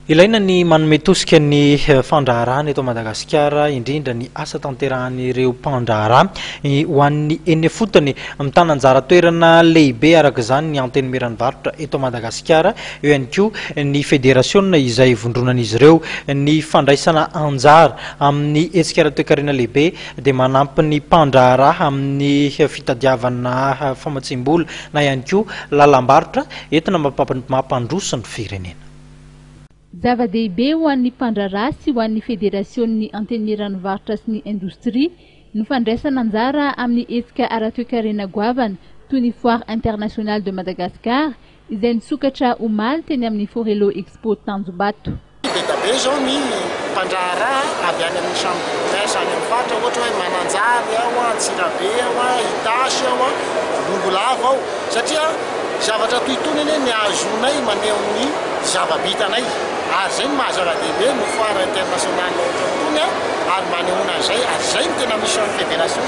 Ilaina ny manome tosika ny fandraharahana eto Madagasikara indrindra ny asa tanteran'ireo mpandraharaha ho an'ny eny fotony mitana anjara toerana lehibe araka izany ny anteny miranvarotra eto Madagasikara eo ihany koa ny federasiona izay vondronan'izy ireo ny fandraisana anjara amin'ny hetsika ara-toekarena lehibe dia manampy ny mpandraharaha amin'ny fitadiavana famatsim-bola na ihany koa lalam-barotra entina mampandroso ny firenena. Zava-dehibe ho an'ny mpandraharaha sy ho an'ny federasiony anteny miranvarotra sy ny indostria ny fandraisana anjara amin'ny hetsika ara-toekarena goavana toy ny foire internationale de Madagascar izay nisokatra omaly teny amin'ny Forelo Expo Tanjombato. Be zao ny mpandraharaha avy any amin'ny chambre de commerce any amin'ny faritra ohatra hoe Mananjary ao, Antsirabe ao, Itasy ao, Longolava ao satria zavatra toy itony anie ny azonay maneho ny zava-bitanay. Ary zay ny mahazava-dehibe ny foire internationale tony ary manehoana an'izay ary zay ny tena mission'ny fédération.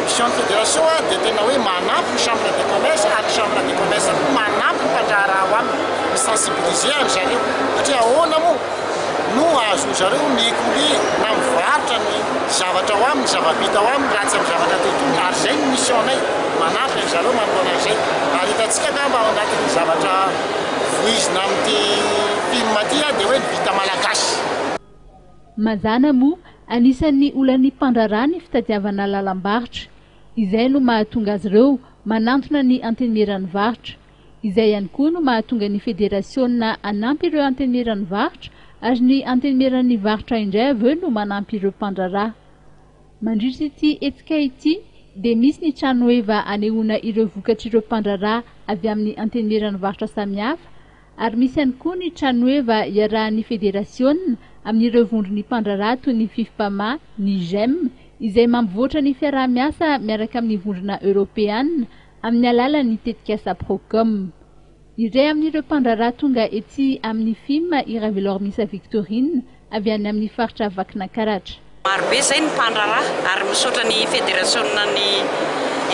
Mission'ny fédération dia tena hoe manampy ny chambre de commerce ary chambre de commerce koa manampy ny mpandraharaha ao aminy misensibiliser an'zareo satria ahoana moa no azo zareo miécoulé na mivarotra ny zavatra ao aminy, zava-bita ao aminy raha tsy amin'ny zavatra toytony ary zay ny missionnay manampy an'zareo manoloana an'izay. Ary hitantsika ka mba ao anatin'ny zavatra voizina amin'ity film ty dia hoe vita malagasy. Mazana moa anisan'ny olan'ny mpandraharaha ny fitadiavana lalam-barotra izay no mahatonga azy ireo manantona ny anteny miranvarotra izay ihany koa no mahatonga ny federasiona anampy ireo anteny miranvarotra ary ny anteny miran'ny varotra indray avy eo no manampy ireo mpandraharaha. Mandritra ity hetsika ity dia misy ny trano eva anehoana ireo vokatr'ireo mpandraharaha avy amin'ny anteny miranvarotra samihafa ary misy ihany koa ny trano eva iarahan'ny federasiona amin'ireo vondron'ny mpandraharaha toy ny FIFPAMA, ny GEM izay mampivoatra ny fiaraha-miasa miaraka amin'ny vondrona Europeana amin'ny alalan'ny tetikasa Procom. Iray amin'ireo mpandraharaha tonga ety amin'ny film Iravelormisa Victorine avy any amin'ny faritra Vakinankaratra. Marobe zay ny mpandraharaha ary misaotra ny federasiona ny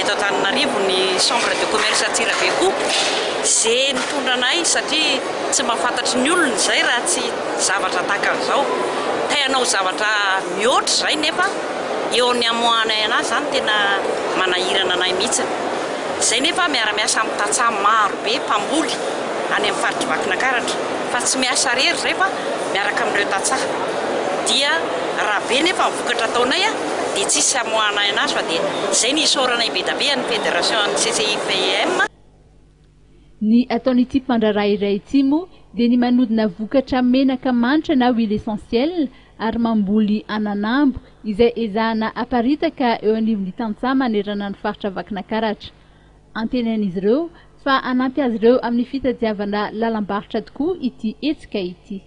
eto Antananarivo ny chambre de commerce Antsirabe koa zay nitondra anay satria tsy mahafantatry ny olona zay raha tsy zavatra tahaka an'izao. Te hanao zavatra mihoatra zay nefa eo ny amohanay anazy zany tena manahirana anay mihitsy. Zay nefa miara-miasa amin'ny tantsaha marobe mpamboly any amin'ny faritra Vakinankaratra fa tsy miasa rery zay fa miaraka amin'ireo tantsaha dia raha be nefa mivokatra ataonay dia tsisy amohanay anazy fa dia zay ny isaoranay be da be ny fédération ny CCIPM. Ny ataon'ity mpandraharaha iray ity moa dia ny manodina vokatra menaka manitra na huile essentielle ary mamboly ananambo izay ezahana aparitaka eo anivon'ny tantsaha manerana ny faritra Vakinankaratra. Antenan'izy ireo fa anampy azy ireo amin'ny fitadiavana lalam-barotra tokoa ity hetsika ity.